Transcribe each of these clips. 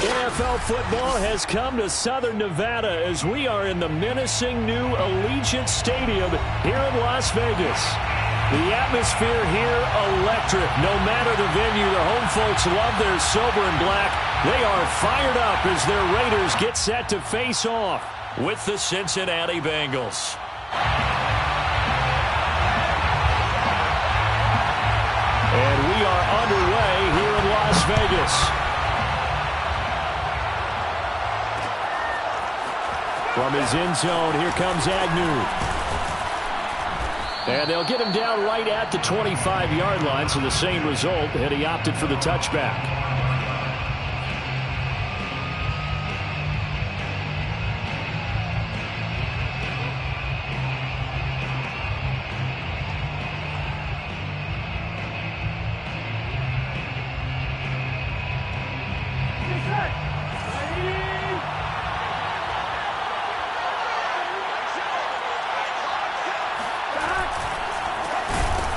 NFL football has come to Southern Nevada as we are in the menacing new Allegiant Stadium here in Las Vegas. The atmosphere here electric. No matter the venue, the home folks love their silver and black. They are fired up as their Raiders get set to face off with the Cincinnati Bengals. And we are underway here in Las Vegas. From his end zone, here comes Agnew. And they'll get him down right at the 25-yard line, so the same result, and he opted for the touchback.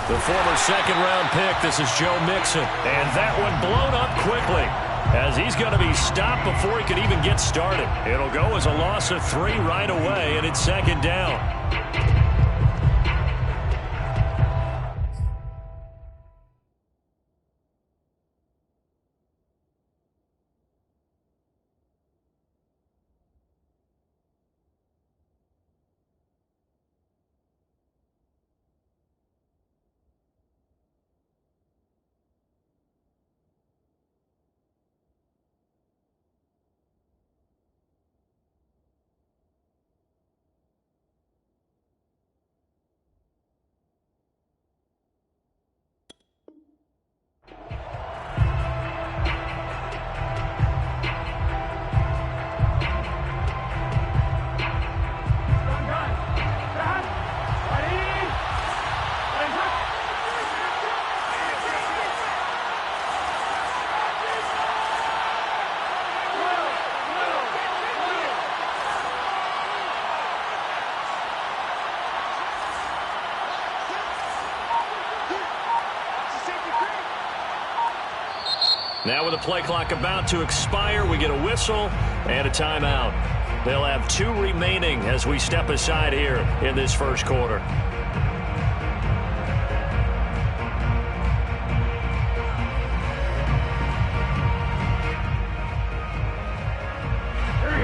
The former second-round pick, this is Joe Mixon. And that one blown up quickly as he's going to be stopped before he could even get started. It'll go as a loss of 3 right away, and it's second down. Now with the play clock about to expire, we get a whistle and a timeout. They'll have 2 remaining as we step aside here in this first quarter.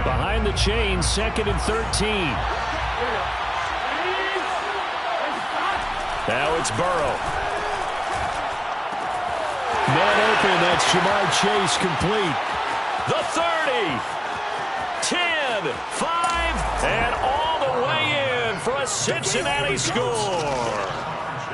Behind the chain, 2nd and 13. Now it's Burrow. Man open, that's Jamar Chase complete. The 30, 10, 5, and all the way in for a Cincinnati score.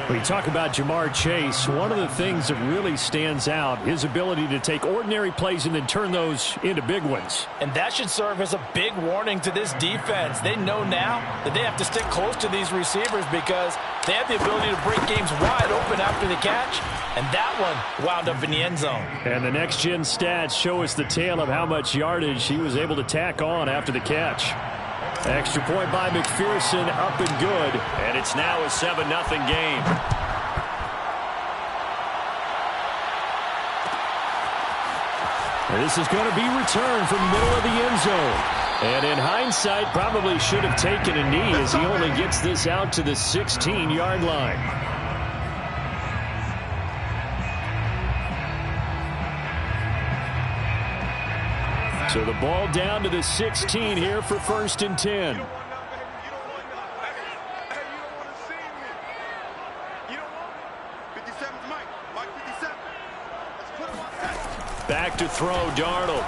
When you talk about Jamar Chase, one of the things that really stands out, his ability to take ordinary plays and then turn those into big ones. And that should serve as a big warning to this defense. They know now that they have to stick close to these receivers because they have the ability to break games wide open after the catch. And that one wound up in the end zone. And the next-gen stats show us the tale of how much yardage he was able to tack on after the catch. Extra point by McPherson, up and good. And it's now a 7-0 game. And this is going to be returned from the middle of the end zone. And in hindsight, probably should have taken a knee as he only gets this out to the 16-yard line. So the ball down to the 16 here for 1st and 10. Back to throw, Darnold.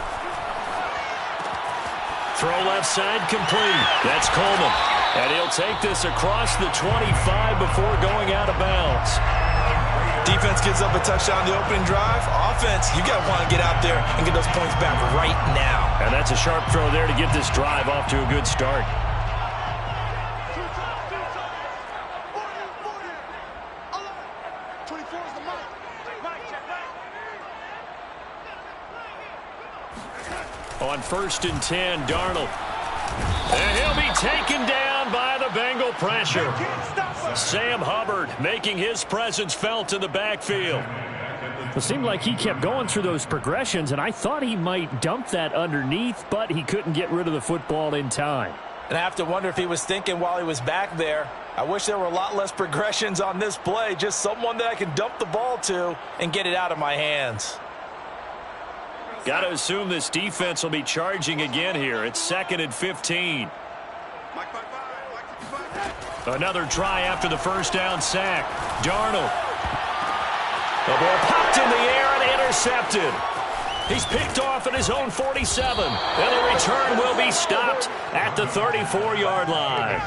Throw left side complete. That's Coleman. And he'll take this across the 25 before going out of bounds. Defense gives up a touchdown the opening drive. Offense, you got to want to get out there and get those points back right now. And that's a sharp throw there to get this drive off to a good start. On 1st and 10, Darnold. And he'll be taken down by the Bengal pressure. Sam Hubbard making his presence felt in the backfield. It seemed like he kept going through those progressions, and I thought he might dump that underneath, but he couldn't get rid of the football in time. And I have to wonder if he was thinking while he was back there, I wish there were a lot less progressions on this play, just someone that I can dump the ball to and get it out of my hands. Got to assume this defense will be charging again here. It's 2nd and 15. Another try after the first down sack. Darnold. The ball popped in the air and intercepted. He's picked off at his own 47. And the return will be stopped at the 34-yard line.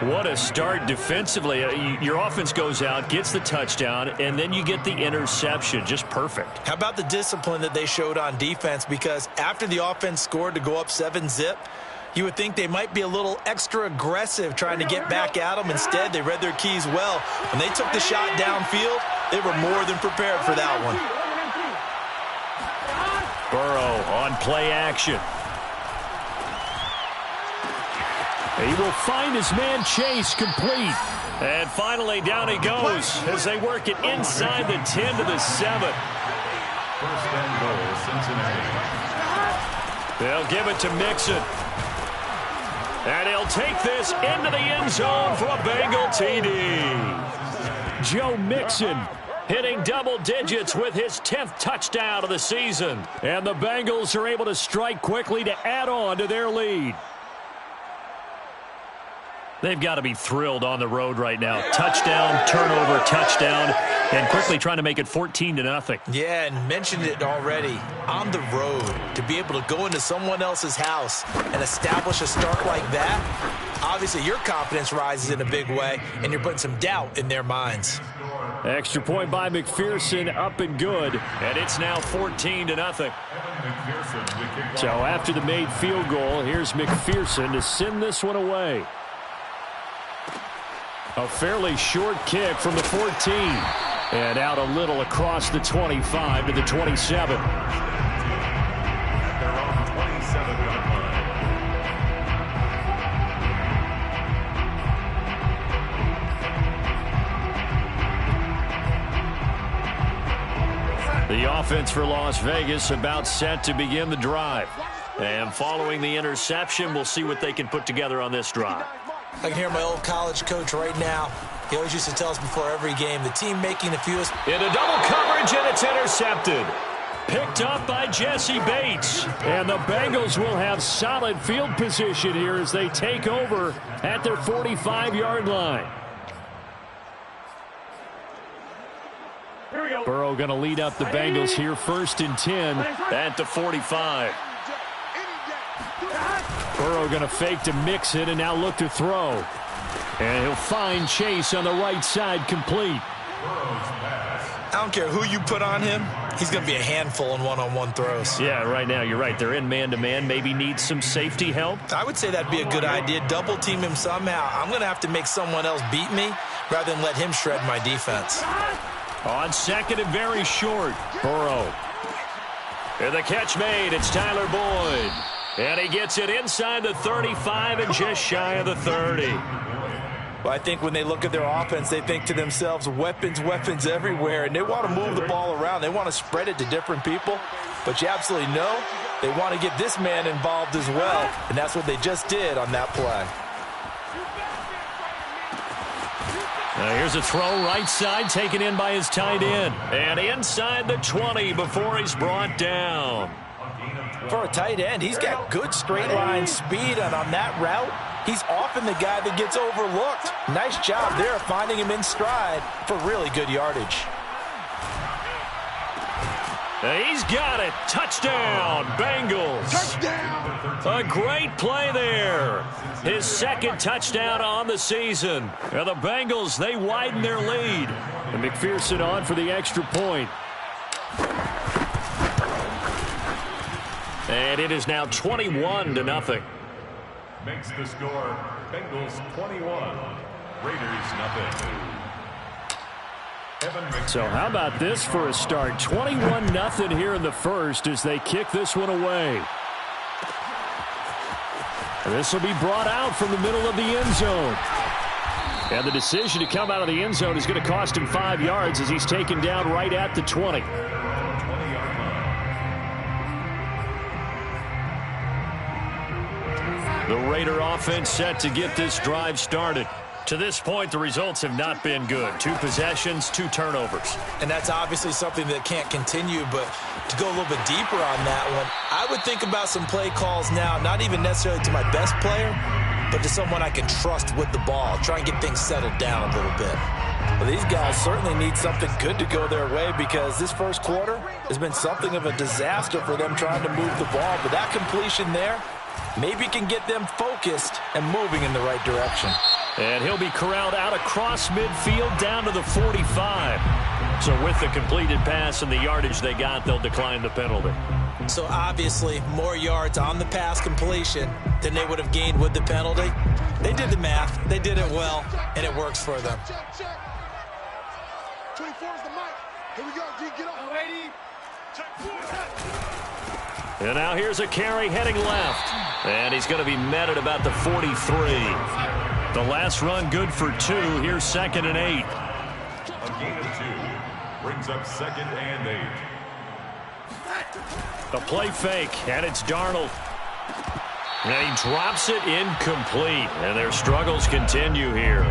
What a start defensively. Your offense goes out, gets the touchdown, and then you get the interception. Just perfect. How about the discipline that they showed on defense? Because after the offense scored to go up 7-zip, you would think they might be a little extra aggressive trying to get back at them. Instead, they read their keys well. When they took the shot downfield, they were more than prepared for that one. Burrow on play action. He will find his man Chase complete. And finally down he goes as they work it inside the 10 to the 7. First and goal, Cincinnati. They'll give it to Mixon. And he'll take this into the end zone for a Bengal TD. Joe Mixon hitting double digits with his 10th touchdown of the season. And the Bengals are able to strike quickly to add on to their lead. They've got to be thrilled on the road right now. Touchdown, turnover, touchdown, and quickly trying to make it 14-0. Yeah, and mentioned it already. On the road, to be able to go into someone else's house and establish a start like that, obviously your confidence rises in a big way, and you're putting some doubt in their minds. Extra point by McPherson, up and good, and it's now 14-0. So after the made field goal, here's McPherson to send this one away. A fairly short kick from the 14. And out a little across the 25 to the 27. At their own 27-yard line. The offense for Las Vegas about set to begin the drive. And following the interception, we'll see what they can put together on this drive. I can hear my old college coach right now. He always used to tell us before every game, the team making the fewest. Into double coverage, and it's intercepted. Picked up by Jesse Bates. And the Bengals will have solid field position here as they take over at their 45-yard line. Burrow going to lead up the Bengals here, 1st and 10 at the 45. Burrow going to fake to Mixon and now look to throw. And he'll find Chase on the right side complete. I don't care who you put on him. He's going to be a handful in one-on-one throws. Yeah, right now you're right. They're in man-to-man. Maybe need some safety help. I would say that'd be a good idea. Double team him somehow. I'm going to have to make someone else beat me rather than let him shred my defense. On 2nd and very short, Burrow. And the catch made. It's Tyler Boyd. And he gets it inside the 35 and just shy of the 30. Well, I think when they look at their offense, they think to themselves, weapons, weapons everywhere. And they want to move the ball around. They want to spread it to different people. But you absolutely know they want to get this man involved as well. And that's what they just did on that play. Now here's a throw right side taken in by his tight end. And inside the 20 before he's brought down. For a tight end, he's got good straight line speed, and on that route, he's often the guy that gets overlooked. Nice job there finding him in stride for really good yardage. He's got it. Touchdown, Bengals. Touchdown. A great play there. His 2nd touchdown on the season. And the Bengals, they widen their lead. And McPherson on for the extra point. And it is now 21-0. Makes the score Bengals 21, Raiders nothing. So how about this for a start? 21-0 here in the first as they kick this one away. This will be brought out from the middle of the end zone. And the decision to come out of the end zone is going to cost him 5 yards as he's taken down right at the 20. The Raider offense set to get this drive started. To this point, the results have not been good. 2 possessions, 2 turnovers. And that's obviously something that can't continue, but to go a little bit deeper on that one, I would think about some play calls now, not even necessarily to my best player, but to someone I can trust with the ball. Try and get things settled down a little bit. Well, these guys certainly need something good to go their way because this first quarter has been something of a disaster for them trying to move the ball. But that completion there maybe can get them focused and moving in the right direction. And he'll be corralled out across midfield down to the 45. So with the completed pass and the yardage they got, they'll decline the penalty. So obviously more yards on the pass completion than they would have gained with the penalty. They did the math. They did it well, and it works for them. 24 is the mic. Here we go. D, get up. 80. Check 4. And now here's a carry heading left. And he's going to be met at about the 43. The last run good for 2. Here's 2nd and 8. A gain of 2 brings up 2nd and 8. The play fake, and it's Darnold. And he drops it incomplete. And their struggles continue here.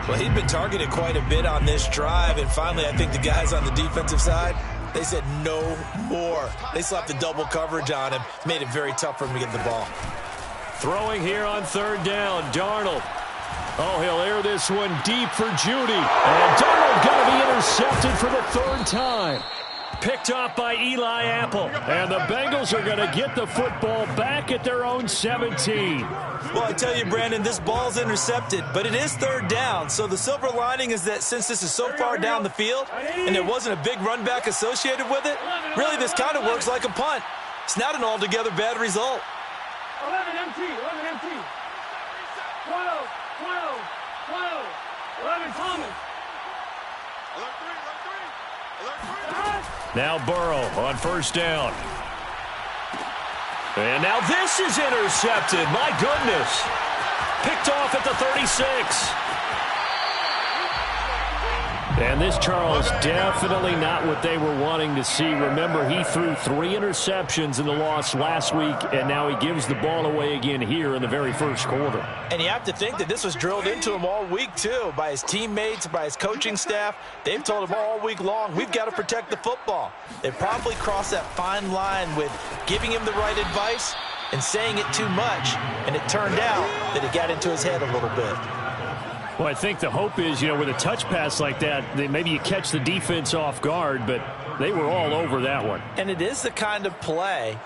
Well, he'd been targeted quite a bit on this drive, and finally I think the guys on the defensive side, they said no more. They slapped the double coverage on him, made it very tough for him to get the ball. Throwing here on 3rd down, Darnold. Oh, he'll air this one deep for Judy. And Darnold going to be intercepted for the 3rd time. Picked off by Eli Apple. And the Bengals are going to get the football back at their own 17. Well, I tell you, Brandon, this ball's intercepted, but it is 3rd down. So the silver lining is that since this is so far down the field and there wasn't a big run back associated with it, really this kind of works like a punt. It's not an altogether bad result. 11 MT. 11 MT. 12. 11 Thomas. Alert 3. Now Burrow on 1st down. And now this is intercepted. My goodness. Picked off at the 36. And this, Charles, definitely not what they were wanting to see. Remember, he threw 3 interceptions in the loss last week, and now he gives the ball away again here in the very first quarter. And you have to think that this was drilled into him all week, too, by his teammates, by his coaching staff. They've told him all week long, we've got to protect the football. They probably crossed that fine line with giving him the right advice and saying it too much, and it turned out that it got into his head a little bit. Well, I think the hope is, with a touch pass like that, maybe you catch the defense off guard, but they were all over that one. And it is the kind of play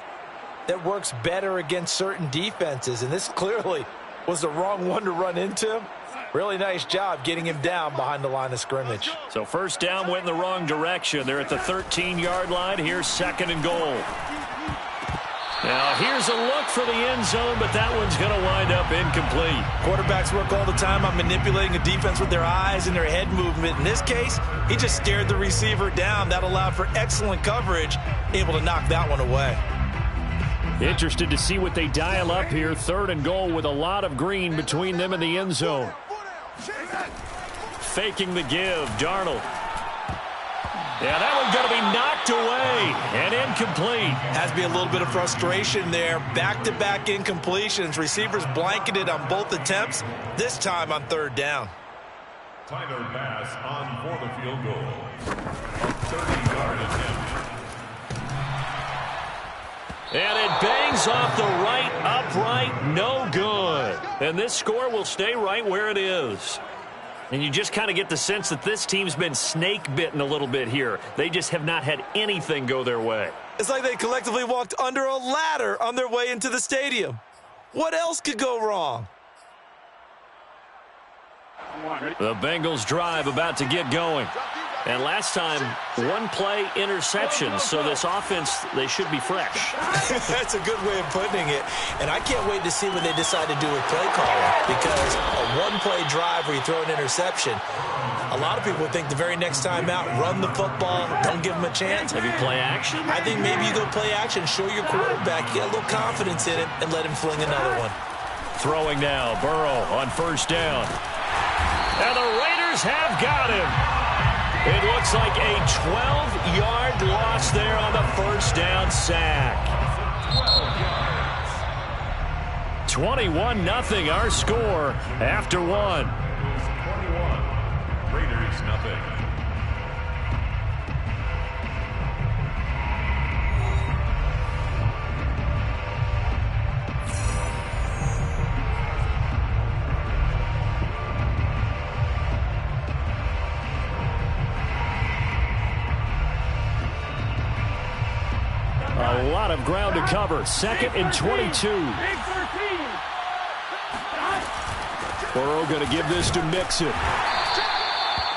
that works better against certain defenses, and this clearly was the wrong one to run into him. Really nice job getting him down behind the line of scrimmage. So 1st down went in the wrong direction. They're at the 13-yard line. Here's 2nd and goal. Now, here's a look for the end zone, but that one's going to wind up incomplete. Quarterbacks work all the time on manipulating a defense with their eyes and their head movement. In this case, he just stared the receiver down. That allowed for excellent coverage, able to knock that one away. Interested to see what they dial up here. 3rd and goal with a lot of green between them and the end zone. Faking the give, Darnold. Yeah, that one's going to be knocked away and incomplete. Has to be a little bit of frustration there. Back-to-back incompletions. Receivers blanketed on both attempts, this time on 3rd down. Tyler pass on for the field goal. A 30-yard attempt. And it bangs off the right upright. No good. And this score will stay right where it is. And you just kind of get the sense that this team's been snake-bitten a little bit here. They just have not had anything go their way. It's like they collectively walked under a ladder on their way into the stadium. What else could go wrong? The Bengals drive about to get going. And last time, 1-play interception. So this offense, they should be fresh. That's a good way of putting it. And I can't wait to see what they decide to do with play calling. Because a 1-play drive where you throw an interception, a lot of people think the very next time out, run the football, don't give them a chance. Maybe play action? I think maybe you go play action, show your quarterback, get a little confidence in him, and let him fling another one. Throwing now, Burrow on 1st down. And the Raiders have got him. It looks like a 12-yard loss there on the first down sack. 21-0 our score after one. 21, Raiders nothing. A lot of ground to cover. 2nd and 22. Burrow going to give this to Mixon.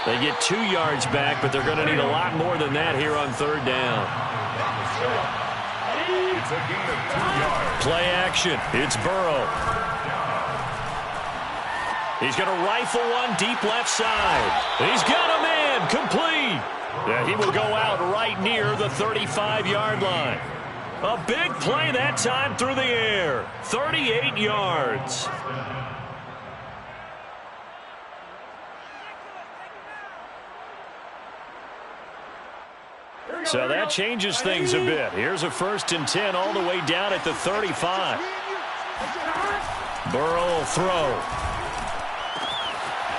They get 2 yards back, but they're going to need a lot more than that here on 3rd down. It's a gain of 2 yards. Play action. It's Burrow. He's going to rifle one deep left side. He's got a man. Complete. Yeah, he will go out right near the 35-yard line. A big play that time through the air. 38 yards. So that changes things a bit. Here's a 1st and 10 all the way down at the 35. Burrow will throw.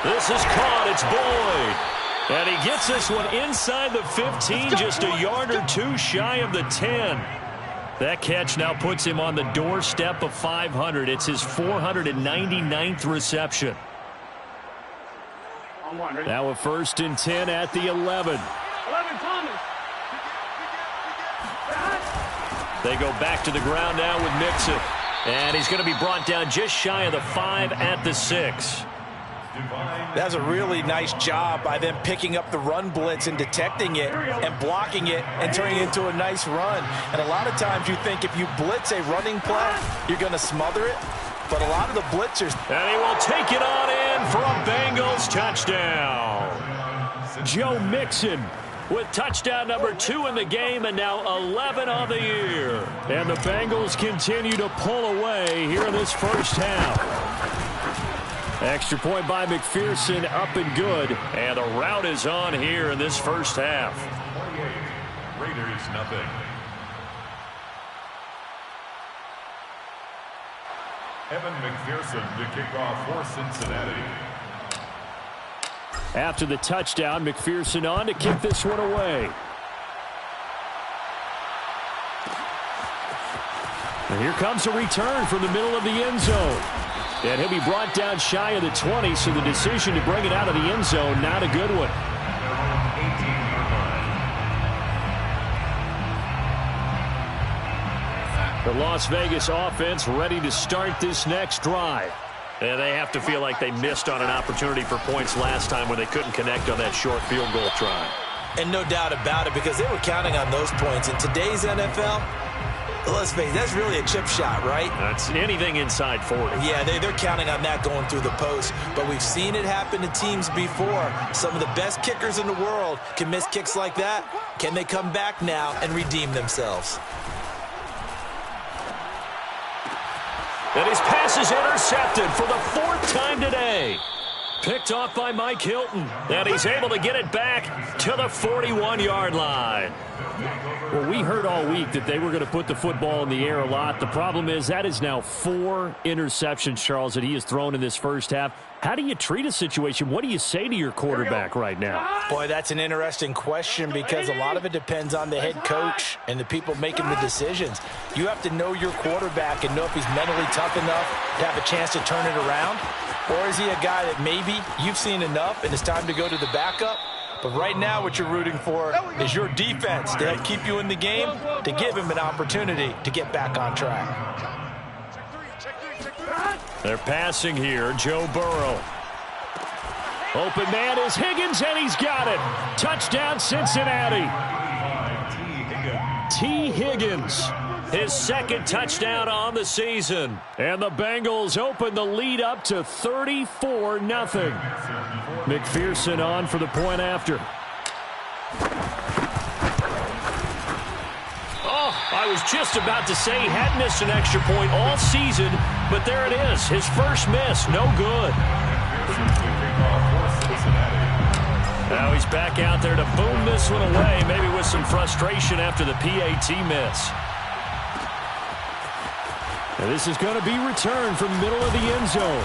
This is caught. It's Boyd. And he gets this one inside the 15, just a yard or 2 shy of the 10. That catch now puts him on the doorstep of 500. It's his 499th reception. Now a 1st and 10 at the 11. They go back to the ground now with Mixon. And he's going to be brought down just shy of the 5 at the 6. That's a really nice job by them picking up the run blitz and detecting it and blocking it and turning it into a nice run. And a lot of times you think if you blitz a running play, you're going to smother it. But a lot of the blitzers. And he will take it on in for a Bengals touchdown. Joe Mixon with touchdown number 2 in the game and now 11 on the year. And the Bengals continue to pull away here in this first half. Extra point by McPherson, up and good. And the rout is on here in this first half. 28, Raiders nothing. Evan McPherson to kick off for Cincinnati. After the touchdown, McPherson on to kick this one away. And here comes a return from the middle of the end zone. And he'll be brought down shy of the 20, so the decision to bring it out of the end zone, not a good one. The Las Vegas offense ready to start this next drive. And they have to feel like they missed on an opportunity for points last time when they couldn't connect on that short field goal try. And no doubt about it, because they were counting on those points. In today's NFL, let's face it, that's really a chip shot, right? That's anything inside 40. Yeah, they're counting on that going through the post. But we've seen it happen to teams before. Some of the best kickers in the world can miss kicks like that. Can they come back now and redeem themselves? And his pass is intercepted for the 4th time today. Picked off by Mike Hilton. And he's able to get it back to the 41-yard line. Well, we heard all week that they were going to put the football in the air a lot. The problem is that is now 4 interceptions, Charles, that he has thrown in this first half. How do you treat a situation? What do you say to your quarterback right now? Boy, that's an interesting question because a lot of it depends on the head coach and the people making the decisions. You have to know your quarterback and know if he's mentally tough enough to have a chance to turn it around. Or is he a guy that maybe you've seen enough and it's time to go to the backup? But right now what you're rooting for is your defense to help keep you in the game, to give him an opportunity to get back on track. They're passing here. Joe Burrow. Open man is Higgins, and he's got it. Touchdown, Cincinnati. T. Higgins, his 2nd touchdown on the season. And the Bengals open the lead up to 34-0. McPherson on for the point after. I was just about to say he hadn't missed an extra point all season, but there it is. His first miss, no good. Now he's back out there to boom this one away, maybe with some frustration after the PAT miss. And this is going to be returned from middle of the end zone.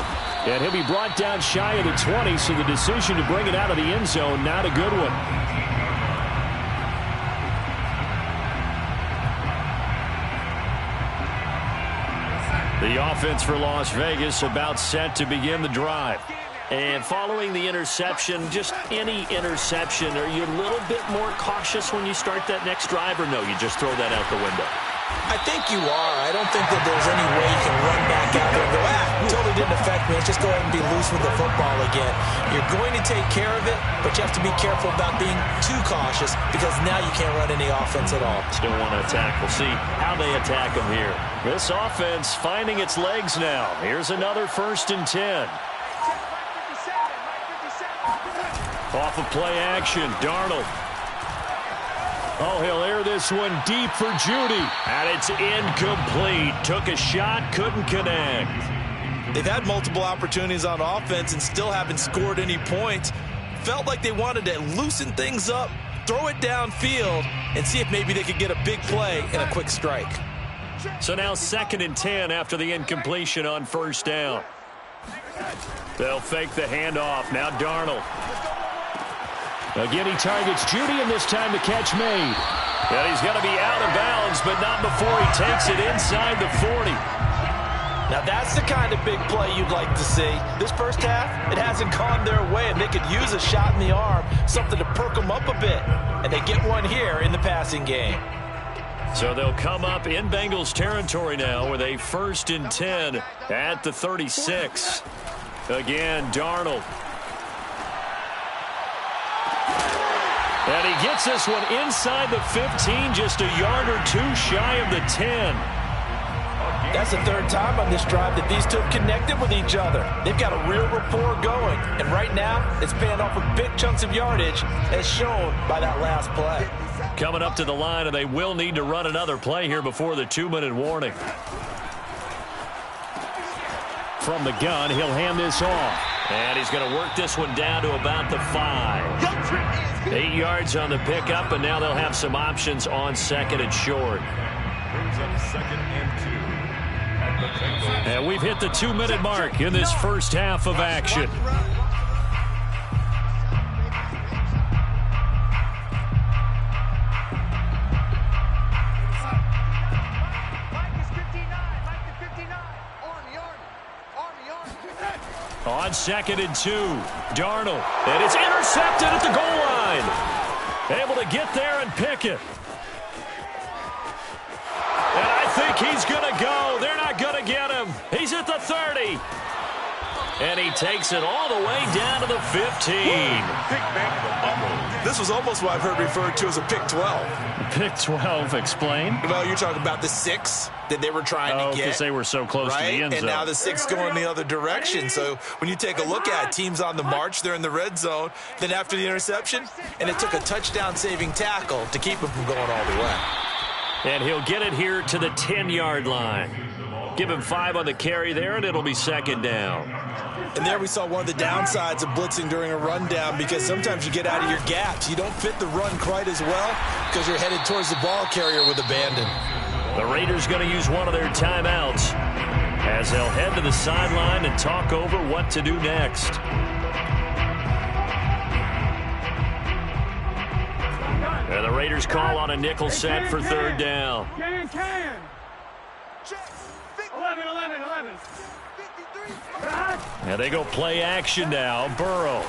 And he'll be brought down shy of the 20, so the decision to bring it out of the end zone, not a good one. The offense for Las Vegas about set to begin the drive. And following the interception, just any interception, are you a little bit more cautious when you start that next drive, or no, you just throw that out the window? I think you are. I don't think that there's any way you can run back out there and go, totally didn't affect me. Let's just go ahead and be loose with the football again. You're going to take care of it, but you have to be careful about being too cautious because now you can't run any offense at all. Still want to attack. We'll see how they attack them here. This offense finding its legs now. Here's another 1st and 10. Off of play action, Darnold. Oh, he'll air this one deep for Judy. And it's incomplete. Took a shot, couldn't connect. They've had multiple opportunities on offense and still haven't scored any points. Felt like they wanted to loosen things up, throw it downfield, and see if maybe they could get a big play and a quick strike. So now 2nd and 10 after the incompletion on 1st down. They'll fake the handoff. Now Darnold. Again, he targets Judy, and this time the catch made. And he's going to be out of bounds, but not before he takes it inside the 40. Now that's the kind of big play you'd like to see. This first half, it hasn't gone their way, and they could use a shot in the arm, something to perk them up a bit. And they get one here in the passing game. So they'll come up in Bengals territory now with a 1st and 10 at the 36. Again, Darnold. And he gets this one inside the 15, just a yard or two shy of the 10. That's the 3rd time on this drive that these two have connected with each other. They've got a real rapport going. And right now, it's paying off with big chunks of yardage, as shown by that last play. Coming up to the line, and they will need to run another play here before the 2-minute warning. From the gun, he'll hand this off. And he's going to work this one down to about the 5. 8 yards on the pickup, and now they'll have some options on 2nd and short. Brings up 2nd and 2. And we've hit the 2-minute mark in this first half of action. On 2nd and 2, Darnold. And it's intercepted at the goal line. Able to get there and pick it. And I think he's going to go. They're not going to get him. He's at the 30. And he takes it all the way down to the 15. This was almost what I've heard referred to as a pick 12. Pick 12, explain. Well, you're talking about the 6 that they were trying to get. Because they were so close to the end zone. And now the 6 going the other direction. So when you take a look at teams on the march, they're in the red zone. Then after the interception, and it took a touchdown-saving tackle to keep him from going all the way. And he'll get it here to the 10-yard line. Give him 5 on the carry there, and it'll be 2nd down. And there we saw one of the downsides of blitzing during a rundown, because sometimes you get out of your gaps. You don't fit the run quite as well because you're headed towards the ball carrier with abandon. The Raiders going to use one of their timeouts as they'll head to the sideline and talk over what to do next. And the Raiders call on a nickel set for 3rd down. Can. 11. And they go play action now. Burrow.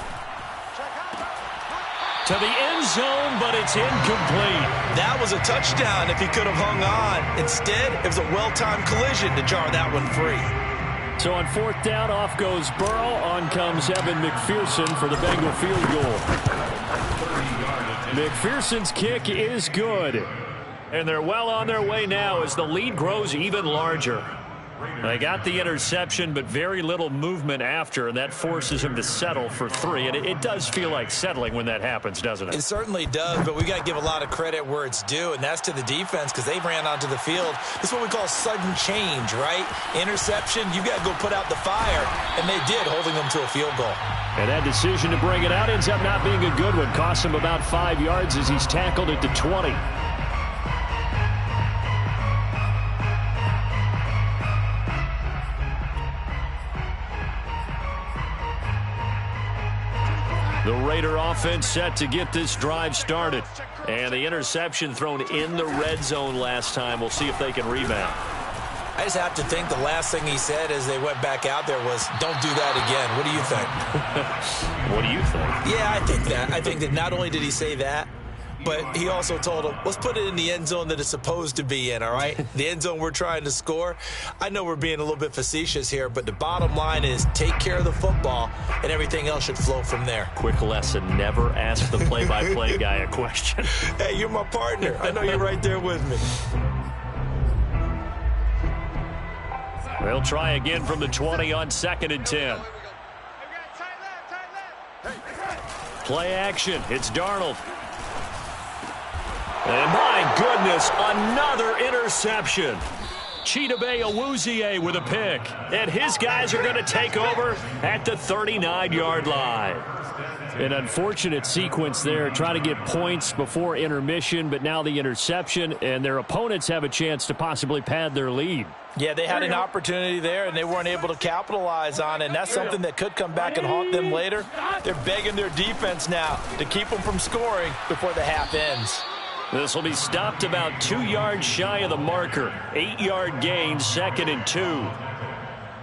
To the end zone, but it's incomplete. That was a touchdown if he could have hung on. Instead, it was a well-timed collision to jar that one free. So on 4th down, off goes Burrow. On comes Evan McPherson for the Bengal field goal. McPherson's kick is good. And they're well on their way now as the lead grows even larger. They got the interception, but very little movement after, and that forces him to settle for 3. And it does feel like settling when that happens, doesn't it? It certainly does, but we got to give a lot of credit where it's due, and that's to the defense because they ran onto the field. This is what we call sudden change, right? Interception, you got to go put out the fire, and they did, holding them to a field goal. And that decision to bring it out ends up not being a good one. Costs him about 5 yards as he's tackled at the 20. The Raider offense set to get this drive started. And the interception thrown in the red zone last time. We'll see if they can rebound. I just have to think the last thing he said as they went back out there was, don't do that again. What do you think? What do you think? Yeah, I think that. I think that not only did he say that, but he also told him, let's put it in the end zone that it's supposed to be in, all right? The end zone we're trying to score. I know we're being a little bit facetious here, but the bottom line is take care of the football, and everything else should flow from there. Quick lesson, never ask the play-by-play guy a question. Hey, you're my partner. I know you're right there with me. They'll try again from the 20 on 2nd and 10. Play action. It's Darnold. And my goodness, another interception. Chidobe Awuzie with a pick. And his guys are going to take over at the 39-yard line. An unfortunate sequence there, trying to get points before intermission, but now the interception, and their opponents have a chance to possibly pad their lead. Yeah, they had an opportunity there, and they weren't able to capitalize on it, and that's something that could come back and haunt them later. They're begging their defense now to keep them from scoring before the half ends. This will be stopped about 2 yards shy of the marker. 8-yard gain, 2nd and 2.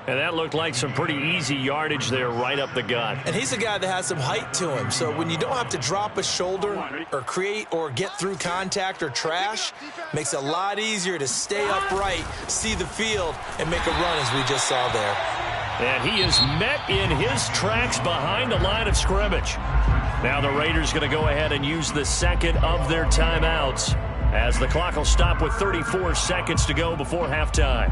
And that looked like some pretty easy yardage there right up the gut. And he's a guy that has some height to him. So when you don't have to drop a shoulder or create or get through contact or trash, makes it a lot easier to stay upright, see the field, and make a run as we just saw there. And he is met in his tracks behind the line of scrimmage. Now the Raiders going to go ahead and use the second of their timeouts as the clock will stop with 34 seconds to go before halftime.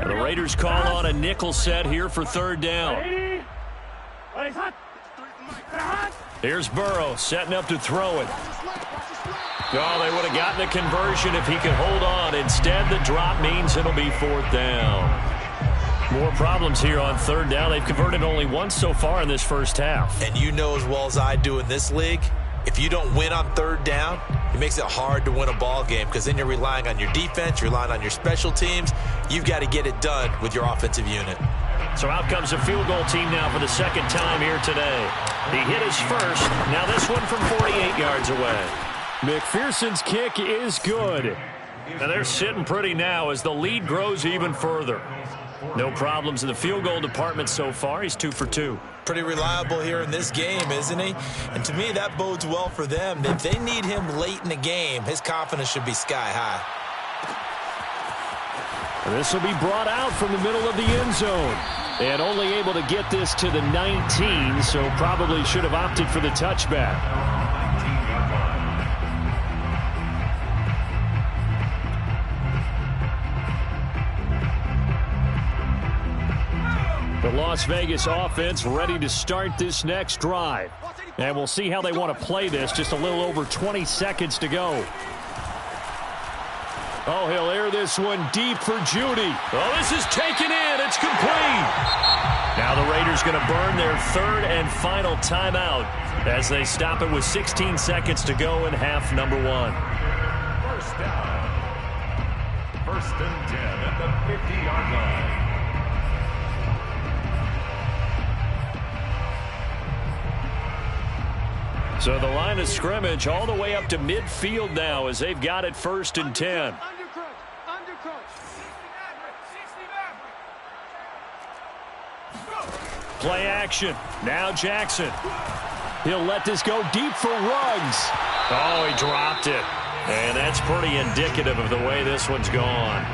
The Raiders call on a nickel set here for 3rd down. Here's Burrow setting up to throw it. Oh, they would have gotten the conversion if he could hold on. Instead, the drop means it'll be 4th down. More problems here on 3rd down. They've converted only once so far in this first half. And you know as well as I do in this league, if you don't win on 3rd down, it makes it hard to win a ball game because then you're relying on your defense, you're relying on your special teams. You've got to get it done with your offensive unit. So out comes a field goal team now for the 2nd time here today. He hit his first. Now this one from 48 yards away. McPherson's kick is good. And they're sitting pretty now as the lead grows even further. No problems in the field goal department so far. He's 2 for 2. Pretty reliable here in this game, isn't he? And to me, that bodes well for them. If they need him late in the game, his confidence should be sky high. This will be brought out from the middle of the end zone. And only able to get this to the 19, so probably should have opted for the touchback. The Las Vegas offense ready to start this next drive. And we'll see how they want to play this. Just a little over 20 seconds to go. Oh, he'll air this one deep for Judy. Oh, this is taken in. It's complete. Now the Raiders going to burn their 3rd and final timeout as they stop it with 16 seconds to go in half number 1. and 10 at the 50-yard line. So the line of scrimmage all the way up to midfield now as they've got it 1st and 10. Play action. Now Jackson. He'll let this go deep for Ruggs. Oh, he dropped it. And that's pretty indicative of the way this one's gone.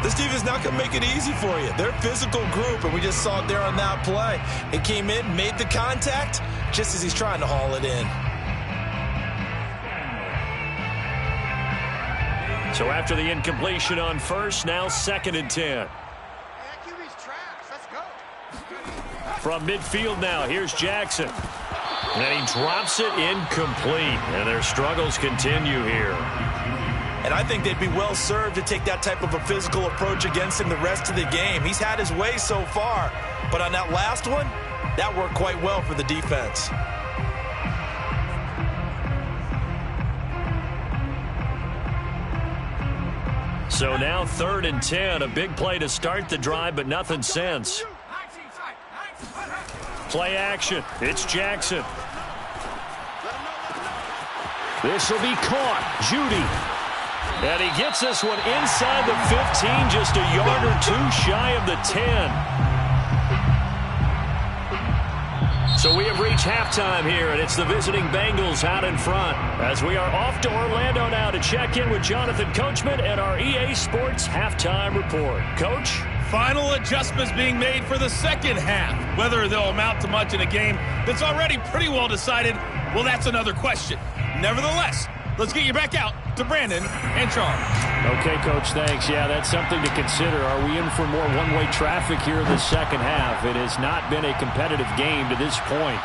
This defense not going to make it easy for you. They're a physical group, and we just saw it there on that play. It came in, made the contact, just as he's trying to haul it in. So after the incompletion on 1st, now 2nd and 10. From midfield now, here's Jackson. And he drops it incomplete. And their struggles continue here. And I think they'd be well served to take that type of a physical approach against him the rest of the game. He's had his way so far, but on that last one, that worked quite well for the defense. So now 3rd and 10, a big play to start the drive, but nothing since. Play action. It's Jackson. This will be caught. Judy. And he gets this one inside the 15, just a yard or two shy of the 10. So we have reached halftime here, and it's the visiting Bengals out in front. As we are off to Orlando now to check in with Jonathan Coachman and our EA Sports Halftime Report. Coach? Final adjustments being made for the second half. Whether they'll amount to much in a game that's already pretty well decided, well, that's another question. Nevertheless, let's get you back out to Brandon and Charles. Okay, Coach, thanks. Yeah, that's something to consider. Are we in for more one-way traffic here in the second half? It has not been a competitive game to this point.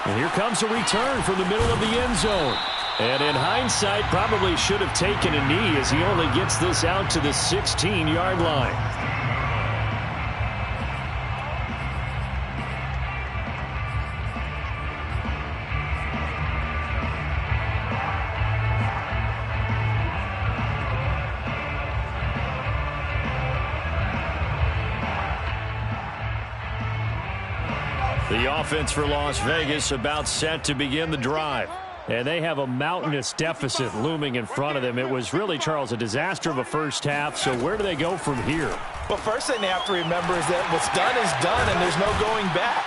And here comes a return from the middle of the end zone. And in hindsight, probably should have taken a knee as he only gets this out to the 16-yard line. The offense for Las Vegas about set to begin the drive. And they have a mountainous deficit looming in front of them. It was really, Charles, a disaster of a first half. So where do they go from here? Well, first thing they have to remember is that what's done is done, and there's no going back.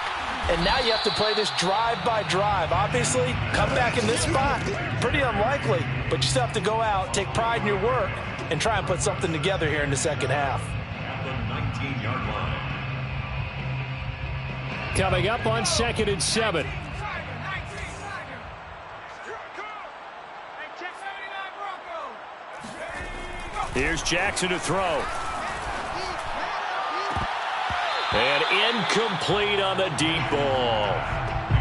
And now you have to play this drive by drive. Obviously, come back in this spot, pretty unlikely. But you still have to go out, take pride in your work, and try and put something together here in the second half. At the 19-yard line. Coming up on 2nd and 7. Here's Jackson to throw. And incomplete on the deep ball.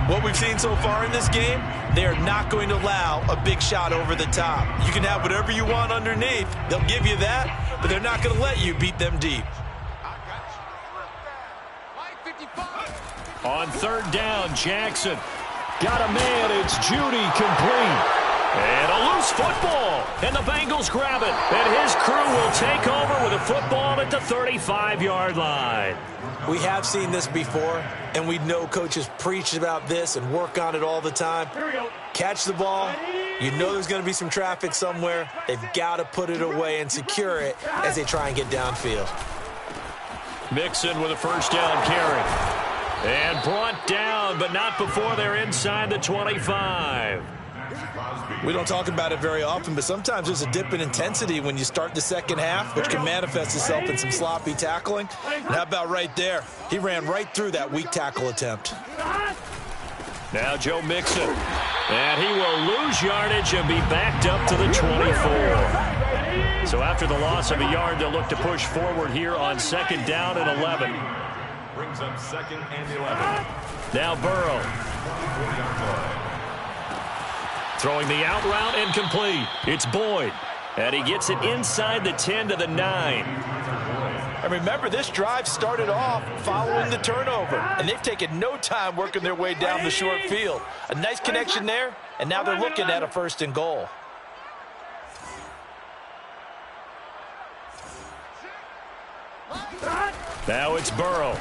What we've seen so far in this game, they are not going to allow a big shot over the top. You can have whatever you want underneath. They'll give you that, but they're not going to let you beat them deep. On 3rd down, Jackson. Got a man. It's Judy, complete. And a loose football. And the Bengals grab it. And his crew will take over with a football at the 35-yard line. We have seen this before, and we know coaches preach about this and work on it all the time. Catch the ball. You know there's going to be some traffic somewhere. They've got to put it away and secure it as they try and get downfield. Mixon with a 1st down carry. And brought down, but not before they're inside the 25. We don't talk about it very often, but sometimes there's a dip in intensity when you start the second half, which can manifest itself in some sloppy tackling. And how about right there? He ran right through that weak tackle attempt. Now Joe Mixon. And he will lose yardage and be backed up to the 24. So after the loss of a yard, they'll look to push forward here on 2nd down and 11. Brings up 2nd and 11. Now Burrow. Throwing the out route and complete. It's Boyd. And he gets it inside the 10 to the 9. And remember, this drive started off following the turnover. And they've taken no time working their way down the short field. A nice connection there, and now they're looking at a 1st and goal. Now it's Burrow.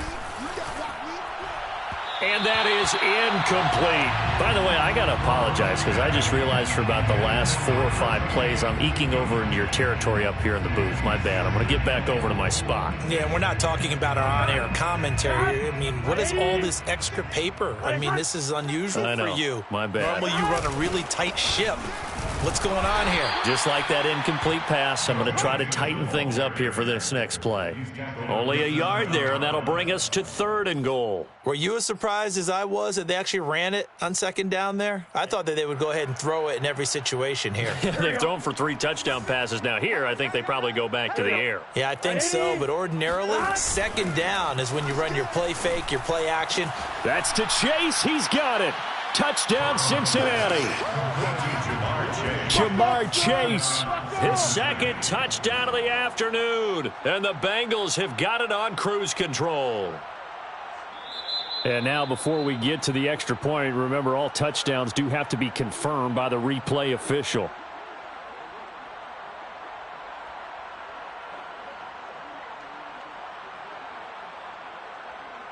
And that is incomplete. By the way, I got to apologize because I just realized for about the last 4 or 5 plays, I'm eking over into your territory up here in the booth. My bad. I'm going to get back over to my spot. Yeah, we're not talking about our on-air commentary. I mean, what is all this extra paper? I mean, this is unusual for you. My bad. Normally you run a really tight ship. What's going on here? Just like that incomplete pass, I'm going to try to tighten things up here for this next play. Only a yard there, and that'll bring us to 3rd and goal. Were you as surprised as I was that they actually ran it on 2nd down there? I thought that they would go ahead and throw it in every situation here. They've thrown for 3 touchdown passes. Now here, I think they probably go back to the air. Yeah, I think so, but ordinarily, 2nd down is when you run your play fake, your play action. That's to Chase. He's got it. Touchdown, Cincinnati. Jamar Chase, his 2nd touchdown of the afternoon. And the Bengals have got it on cruise control. And now before we get to the extra point, remember all touchdowns do have to be confirmed by the replay official.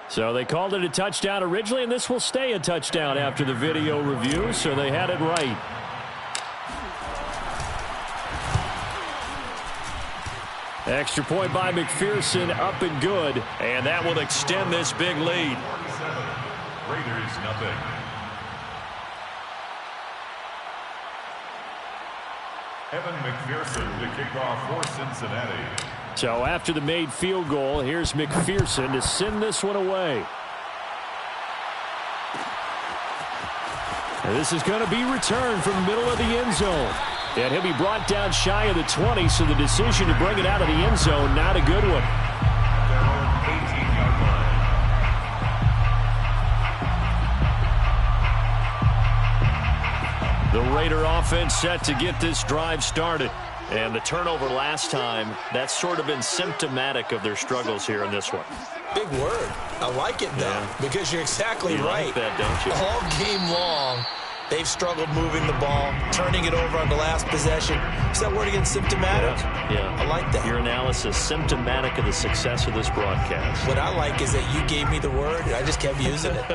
So they called it a touchdown originally, and this will stay a touchdown after the video review, so they had it right. Extra point by McPherson, up and good, and that will extend this big lead. Raiders nothing. Evan McPherson to kick off for Cincinnati. So after the made field goal, here's McPherson to send this one away. And this is going to be returned from the middle of the end zone. And he'll be brought down shy of the 20, so the decision to bring it out of the end zone, not a good one. The Raider offense set to get this drive started. And the turnover last time, that's sort of been symptomatic of their struggles here in this one. Big word. I like it, though, because you're exactly right. Like that, don't you? All game long, they've struggled moving the ball, turning it over on the last possession. Is that word again, symptomatic? Yeah. I like that. Your analysis, symptomatic of the success of this broadcast. What I like is that you gave me the word, and I just kept using it.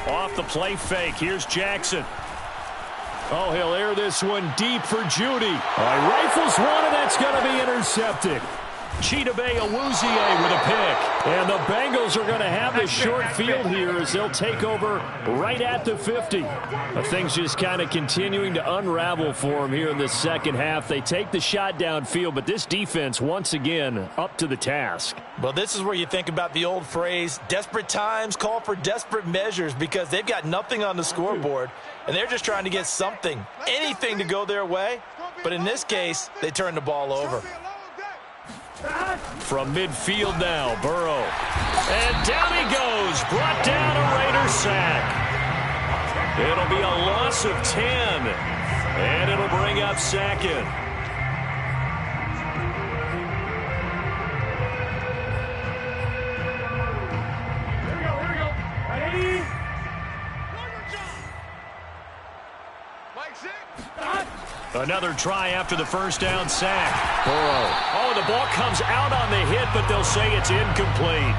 Off the play fake, here's Jackson. Oh, he'll air this one deep for Judy. Rifles one, and that's going to be intercepted. Chidobe Awuzie with a pick. And the Bengals are going to have the short field here as they'll take over right at the 50. Things just kind of continuing to unravel for them here in the second half. They take the shot downfield, but this defense, once again, up to the task. Well, this is where you think about the old phrase, desperate times call for desperate measures, because they've got nothing on the scoreboard, and they're just trying to get something, anything to go their way. But in this case, they turn the ball over. From midfield now, Burrow. And down he goes, brought down a Raider sack. It'll be a loss of 10, and it'll bring up 2nd. Another try after the first down sack. Burrow. Oh, the ball comes out on the hit, but they'll say it's incomplete.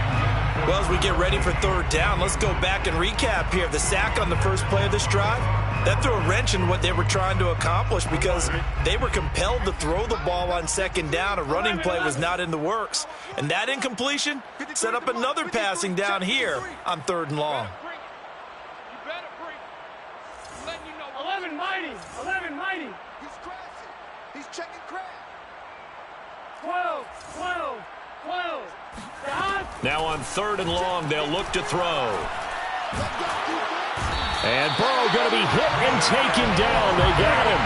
Well, as we get ready for 3rd down, let's go back and recap here. The sack on the first play of this drive, that threw a wrench in what they were trying to accomplish because they were compelled to throw the ball on 2nd down. A running play was not in the works. And that incompletion set up another passing down here on 3rd and long. 11 mighty. 11 mighty. He's crashing. He's checking crash. 12. Now on 3rd and long, they'll look to throw. And Burrow going to be hit and taken down. They got him.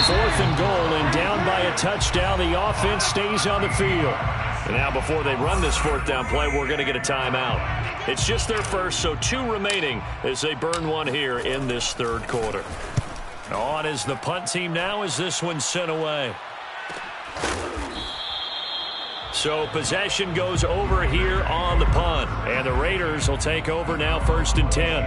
4th and goal, and down by a touchdown. The offense stays on the field. And now before they run this 4th down play, we're going to get a timeout. It's just their first, so 2 remaining as they burn one here in this 3rd quarter. On is the punt team now as this one's sent away. So possession goes over here on the punt. And the Raiders will take over now 1st and 10.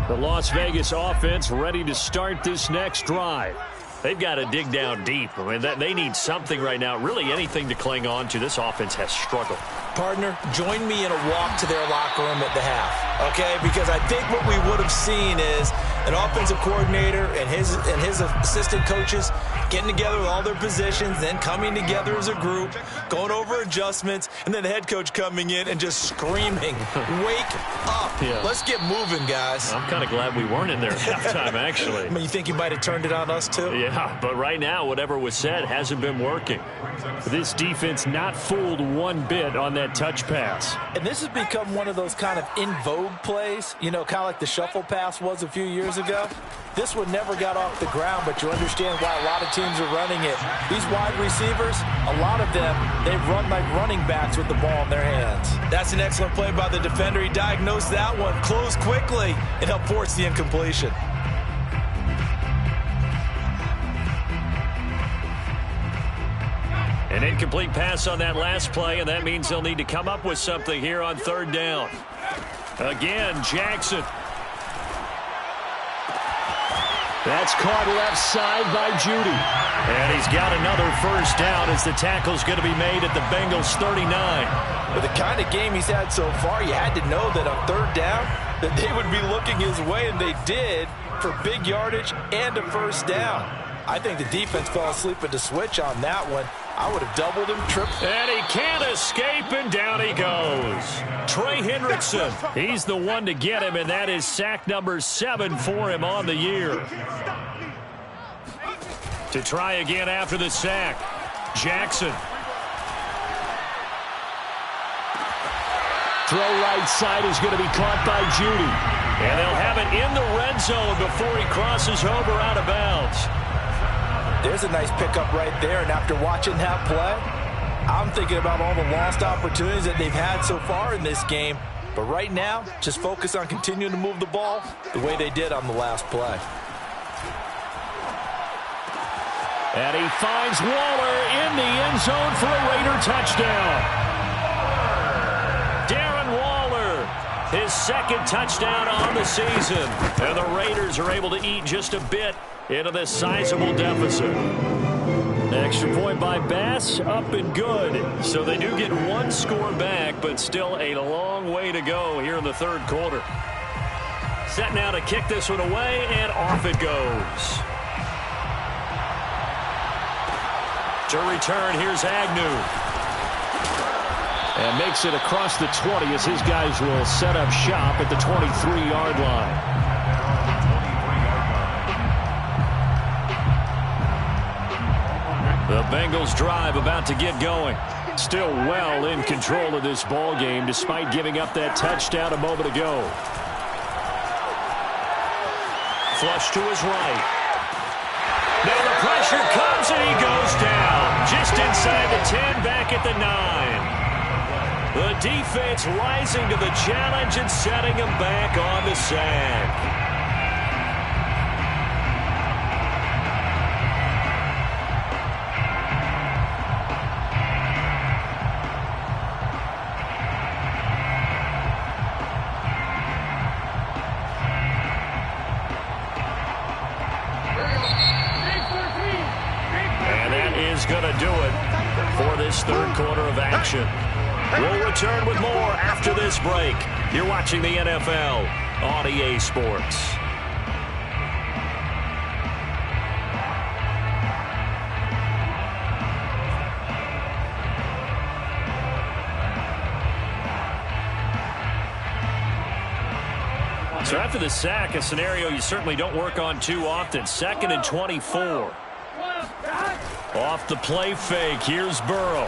The Las Vegas offense ready to start this next drive. They've got to dig down deep. I mean, they need something right now, really anything to cling on to. This offense has struggled. Partner, join me in a walk to their locker room at the half, okay? Because I think what we would have seen is an offensive coordinator and his assistant coaches getting together with all their positions, then coming together as a group, going over adjustments, and then the head coach coming in and just screaming, wake up. Yeah. Let's get moving, guys. I'm kind of glad we weren't in there at halftime, actually. I mean, you think he might have turned it on us, too? Yeah, but right now, whatever was said hasn't been working. This defense not fooled one bit on that touch pass. And this has become one of those kind of in vogue plays, you know, kind of like the shuffle pass was a few years ago. This one never got off the ground, but you understand why a lot of teams are running it. These wide receivers, a lot of them, they run like running backs with the ball in their hands. That's an excellent play by the defender. He diagnosed that one, closed quickly, and helped force the incompletion. An incomplete pass on that last play, and that means they'll need to come up with something here on third down. Again, Jackson. That's caught left side by Judy. And he's got another first down as the tackle's going to be made at the Bengals 39. With the kind of game he's had so far, you had to know that on third down that they would be looking his way, and they did, for big yardage and a first down. I think the defense fell asleep at the switch on that one. I would have doubled him, tripled. And he can't escape, and down he goes. Trey Hendrickson, he's the one to get him, and that is sack number 7 for him on the year. To try again after the sack, Jackson. Throw right side is going to be caught by Judy. And they'll have it in the red zone before he crosses over out of bounds. There's a nice pickup right there, and after watching that play, I'm thinking about all the lost opportunities that they've had so far in this game. But right now, just focus on continuing to move the ball the way they did on the last play. And he finds Waller in the end zone for a Raider touchdown. Darren Waller, his second touchdown on the season. And the Raiders are able to eat just a bit into this sizable deficit. Extra point by Bass, up and good. So they do get one score back, but still a long way to go here in the third quarter. Set now to kick this one away, and off it goes. To return, here's Agnew. And makes it across the 20 as his guys will set up shop at the 23-yard line. The Bengals drive about to get going. Still well in control of this ball game despite giving up that touchdown a moment ago. Flush to his right. Now the pressure comes and he goes down. Just inside the 10, back at the 9. The defense rising to the challenge and setting him back on the sack. Going to do it for this third quarter of action. We'll return with more after this break. You're watching the NFL on EA Sports. So after the sack, a scenario you certainly don't work on too often. 2nd and 24. Off the play fake, here's Burrow.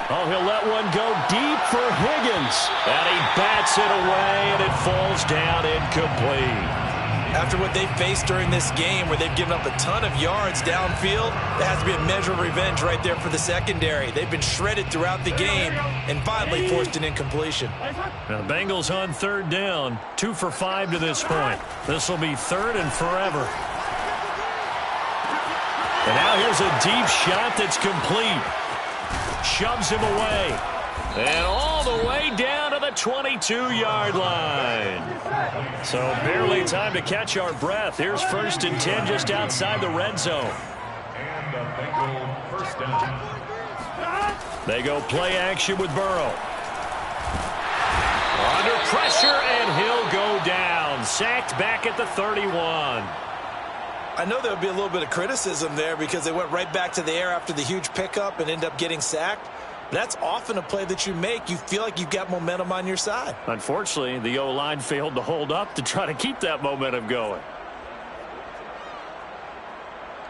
Oh, he'll let one go deep for Higgins. And he bats it away, and it falls down incomplete. After what they faced during this game, where they've given up a ton of yards downfield, there has to be a measure of revenge right there for the secondary. They've been shredded throughout the game and finally forced an incompletion. Now, the Bengals on third down, 2 for 5 to this point. This will be third and forever. And now here's a deep shot that's complete. Shoves him away. And all the way down to the 22-yard line. So barely time to catch our breath. Here's 1st and 10 just outside the red zone. And a Bengal first down. They go play action with Burrow. Under pressure, and he'll go down. Sacked back at the 31. I know there would be a little bit of criticism there because they went right back to the air after the huge pickup and ended up getting sacked. That's often a play that you make. You feel like you've got momentum on your side. Unfortunately, the O-line failed to hold up to try to keep that momentum going.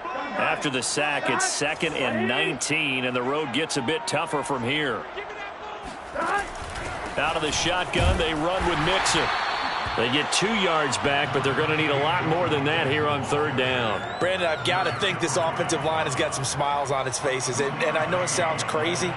After the sack, it's 2nd and 19, and the road gets a bit tougher from here. Out of the shotgun, they run with Mixon. They get 2 yards back, but they're going to need a lot more than that here on 3rd down. Brandon, I've got to think this offensive line has got some smiles on its faces. And I know it sounds crazy,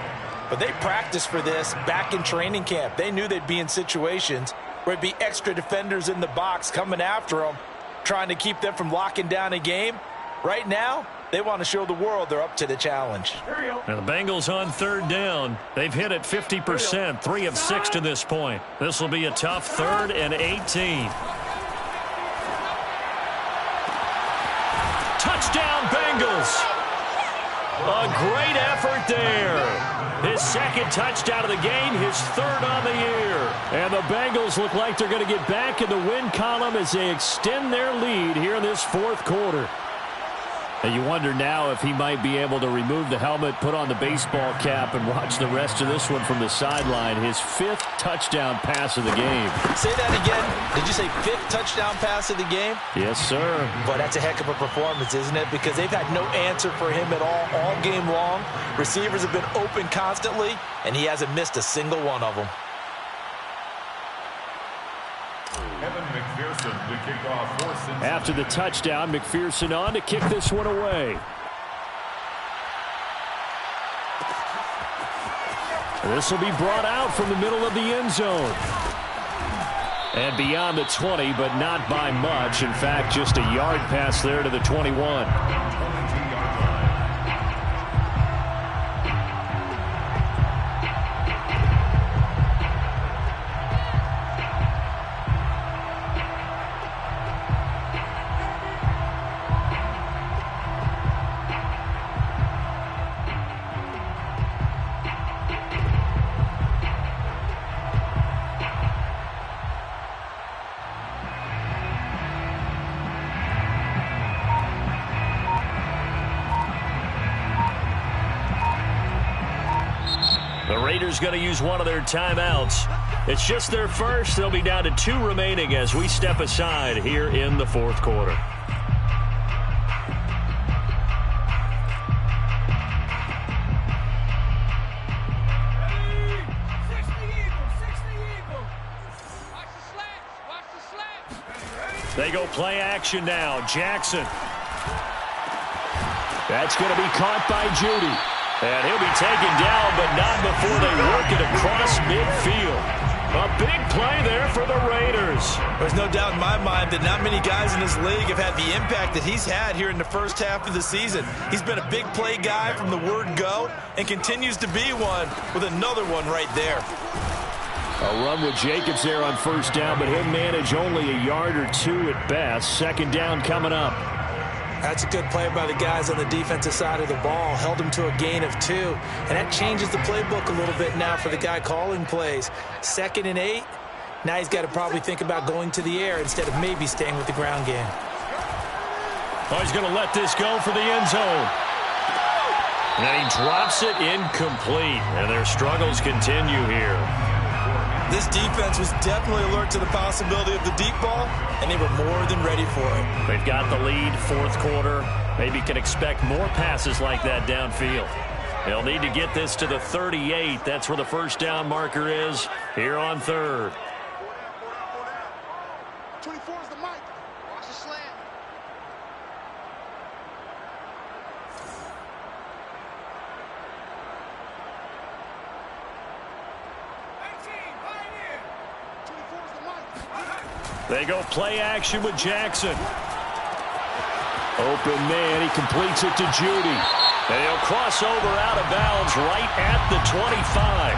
but they practiced for this back in training camp. They knew they'd be in situations where it'd be extra defenders in the box coming after them, trying to keep them from locking down a game. Right now, they want to show the world they're up to the challenge. Now the Bengals on 3rd down. They've hit it 50%, 3 of 6 to this point. This will be a tough 3rd and 18. Touchdown, Bengals. A great effort there. His 2nd touchdown of the game, his 3rd on the year. And the Bengals look like they're going to get back in the win column as they extend their lead here in this 4th quarter. And you wonder now if he might be able to remove the helmet, put on the baseball cap, and watch the rest of this one from the sideline. His 5th touchdown pass of the game. Say that again. Did you say 5th touchdown pass of the game? Yes, sir. But that's a heck of a performance, isn't it? Because they've had no answer for him at all game long. Receivers have been open constantly, and he hasn't missed a single one of them. To kick off for Cincinnati. After the touchdown, McPherson on to kick this one away. This will be brought out from the middle of the end zone. And beyond the 20, but not by much. In fact, just a yard pass there to the 21. Raiders going to use one of their timeouts. It's just their first. They'll be down to 2 remaining as we step aside here in the 4th quarter. They go play action now. Jackson. That's going to be caught by Judy. And he'll be taken down, but not before they work it across midfield. A big play there for the Raiders. There's no doubt in my mind that not many guys in this league have had the impact that he's had here in the first half of the season. He's been a big play guy from the word go and continues to be one with another one right there. A run with Jacobs there on 1st down, but he'll manage only a yard or 2 at best. 2nd down coming up. That's a good play by the guys on the defensive side of the ball. Held him to a gain of 2. And that changes the playbook a little bit now for the guy calling plays. 2nd and 8. Now he's got to probably think about going to the air instead of maybe staying with the ground game. Oh, he's going to let this go for the end zone. And then he drops it incomplete. And their struggles continue here. This defense was definitely alert to the possibility of the deep ball, and they were more than ready for it. They've got the lead, 4th quarter. Maybe can expect more passes like that downfield. They'll need to get this to the 38. That's where the 1st down marker is here on 3rd. 24 is the mic. Watch the slant. They go play action with Jackson. Open man, he completes it to Judy. And he'll cross over out of bounds right at the 25.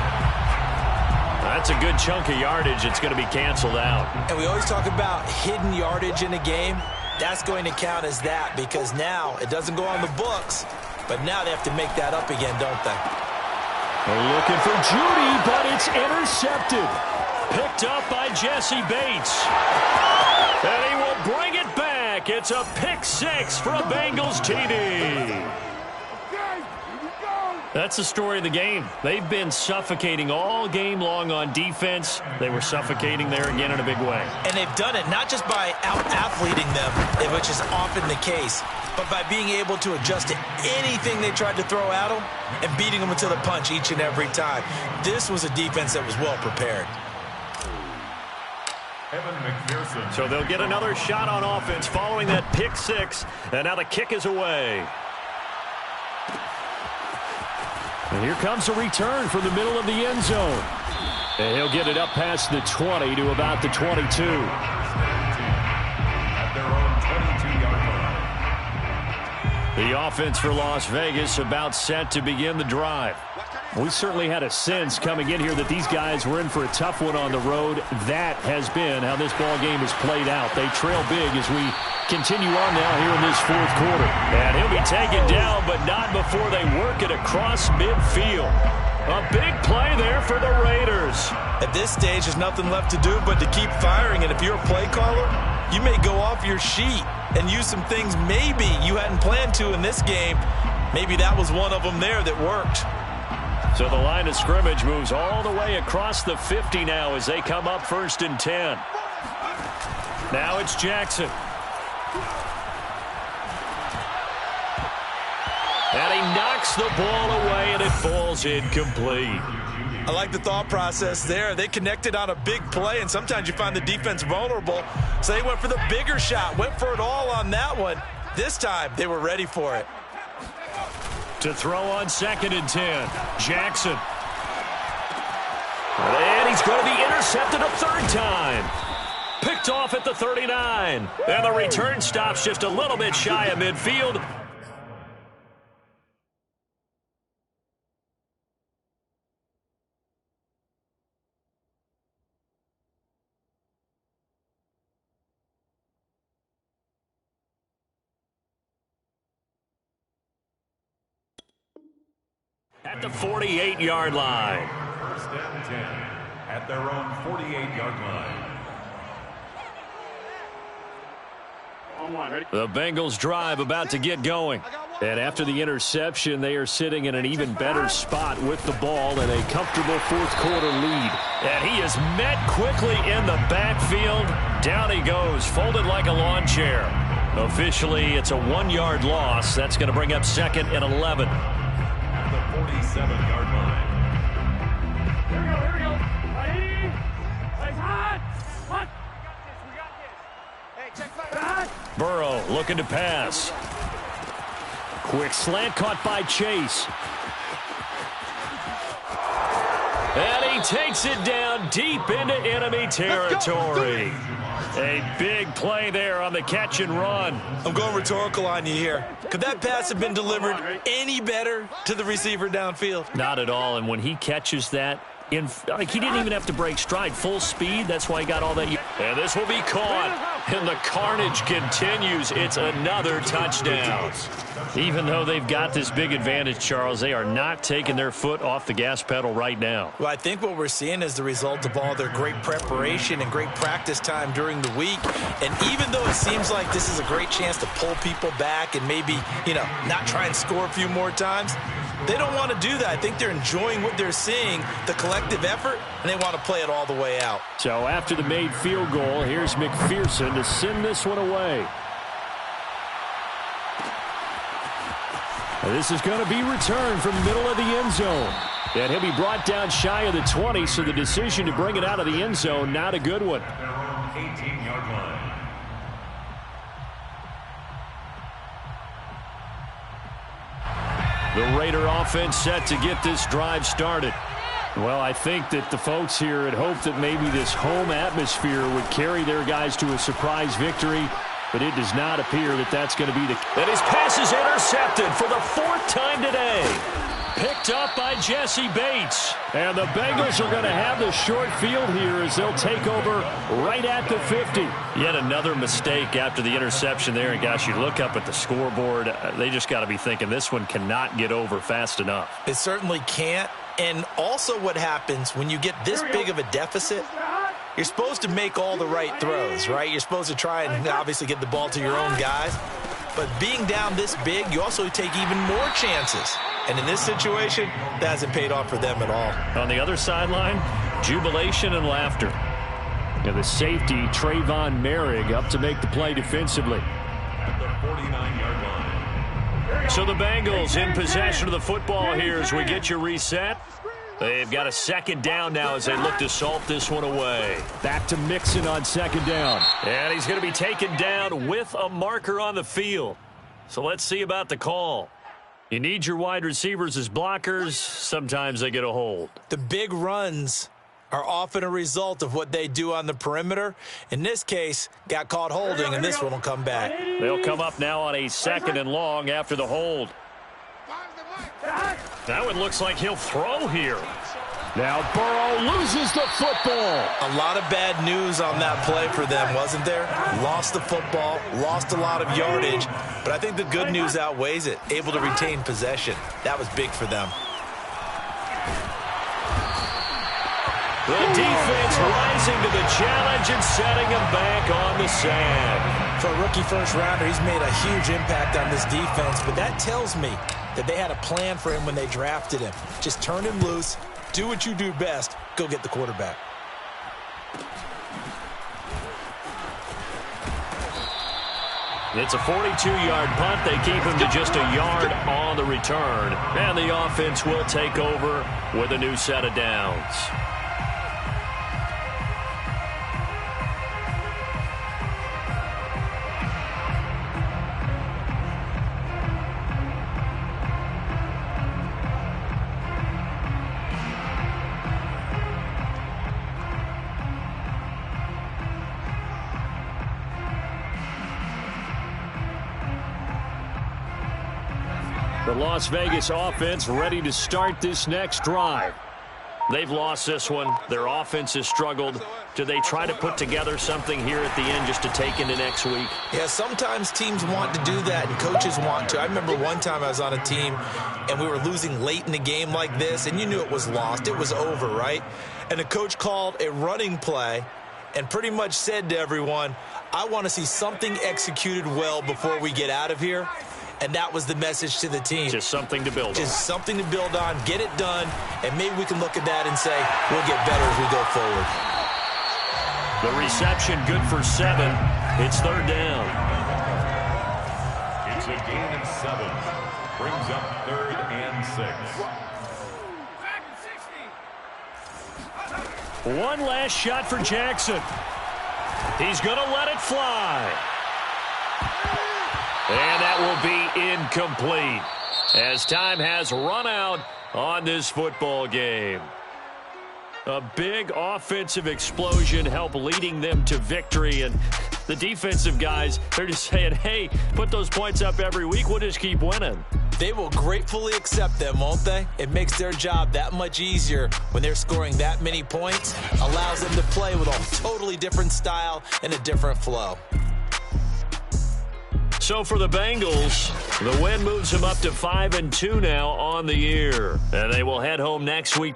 That's That's a good chunk of yardage. It's going to be canceled out. And we always talk about hidden yardage in a game. That's going to count as that because now it doesn't go on the books, but now they have to make that up again, don't they? They're looking for Judy, but it's intercepted. Picked up by Jesse Bates. And he will bring it back. It's a pick six for a Bengals TD. That's the story of the game. They've been suffocating all game long on defense. They were suffocating there again in a big way. And they've done it not just by out-athleting them, which is often the case, but by being able to adjust to anything they tried to throw at them and beating them to the punch each and every time. This was a defense that was well prepared. So they'll get another shot on offense following that pick six, and now the kick is away. And here comes a return from the middle of the end zone. And he'll get it up past the 20 to about the 22. At their own 22-yard line. The offense for Las Vegas about set to begin the drive. We certainly had a sense coming in here that these guys were in for a tough one on the road. That has been how this ball game has played out. They trail big as we continue on now here in this fourth quarter. And he'll be taken down, but not before they work it across midfield. A big play there for the Raiders. At this stage, there's nothing left to do but to keep firing. And if you're a play caller, you may go off your sheet and use some things maybe you hadn't planned to in this game. Maybe that was one of them there that worked. So the line of scrimmage moves all the way across the 50 now as they come up 1st and 10. Now it's Jackson. And he knocks the ball away, and it falls incomplete. I like the thought process there. They connected on a big play, and sometimes you find the defense vulnerable. So they went for the bigger shot, went for it all on that one. This time, they were ready for it. To throw on 2nd and 10, Jackson. And he's going to be intercepted a third time. Picked off at the 39. And the return stops just a little bit shy of midfield. At the 48-yard line. 1st and 10 at their own 48-yard line. The Bengals drive about to get going. And after the interception, they are sitting in an even better spot with the ball and a comfortable fourth quarter lead. And he is met quickly in the backfield. Down he goes, folded like a lawn chair. Officially, it's a 1-yard loss. That's going to bring up 2nd and 11. 47-yard line. Here we go. Ready? Play hot. What? We got this. Hey, check back. Burrow looking to pass. Quick slant caught by Chase. And he takes it down deep into enemy territory. A big play there on the catch and run. I'm going rhetorical on you here. Could that pass have been delivered any better to the receiver downfield? Not at all, and when he catches that, he didn't even have to break stride. Full speed, that's why he got all that. And this will be caught, and the carnage continues. It's another touchdown. Even though they've got this big advantage, Charles, they are not taking their foot off the gas pedal right now. Well, I think what we're seeing is the result of all their great preparation and great practice time during the week. And even though it seems like this is a great chance to pull people back and maybe, not try and score a few more times, they don't want to do that. I think they're enjoying what they're seeing, the collective effort, and they want to play it all the way out. So after the made field goal, here's McPherson to send this one away. And this is going to be returned from the middle of the end zone. And he'll be brought down shy of the 20, so the decision to bring it out of the end zone, not a good one. Their own 18-yard line. The Raider offense set to get this drive started. Well, I think that the folks here had hoped that maybe this home atmosphere would carry their guys to a surprise victory, but it does not appear that that's going to be the case. And his pass is intercepted for the 4th time today. Picked up by Jesse Bates. And the Bengals are going to have the short field here as they'll take over right at the 50. Yet another mistake after the interception there. And, gosh, you look up at the scoreboard. They just got to be thinking this one cannot get over fast enough. It certainly can't. And also what happens when you get this big of a deficit, you're supposed to make all the right throws, right? You're supposed to try and obviously get the ball to your own guys. But being down this big, you also take even more chances. And in this situation, that hasn't paid off for them at all. On the other sideline, jubilation and laughter. And the safety, Trayvon Merrick, up to make the play defensively. At the 49-yard line. So the Bengals in possession of the football here as we get you reset. They've got a second down now as they look to salt this one away. Back to Mixon on second down. And he's going to be taken down with a marker on the field. So let's see about the call. You need your wide receivers as blockers. Sometimes they get a hold. The big runs are often a result of what they do on the perimeter. In this case, got caught holding, and this one will come back. They'll come up now on a second and long after the hold. That one looks like he'll throw here. Now Burrow loses the football. A lot of bad news on that play for them, wasn't there? Lost the football, lost a lot of yardage, but I think the good news outweighs it. Able to retain possession. That was big for them. The defense rising to the challenge and setting him back on the sand. For a rookie first rounder, he's made a huge impact on this defense, but that tells me that they had a plan for him when they drafted him. Just turn him loose, do what you do best, go get the quarterback. It's a 42-yard punt. They keep him to just a yard on the return. And the offense will take over with a new set of downs. The Las Vegas offense ready to start this next drive. They've lost this one. Their offense has struggled. Do they try to put together something here at the end just to take into next week? Yeah, sometimes teams want to do that and coaches want to. I remember one time I was on a team and we were losing late in the game like this, and you knew it was lost. It was over, right? And the coach called a running play and pretty much said to everyone, I want to see something executed well before we get out of here. And that was the message to the team. Just something to build on. Just something to build on, get it done, and maybe we can look at that and say, we'll get better as we go forward. The reception good for 7. It's third down. It's a gain of 7. Brings up 3rd and 6. One last shot for Jackson. He's going to let it fly. And that will be incomplete as time has run out on this football game. A big offensive explosion helped leading them to victory. And the defensive guys, they're just saying, hey, put those points up every week. We'll just keep winning. They will gratefully accept them, won't they? It makes their job that much easier when they're scoring that many points. Allows them to play with a totally different style and a different flow. So for the Bengals, the win moves them up to 5-2 now on the year. And they will head home next week.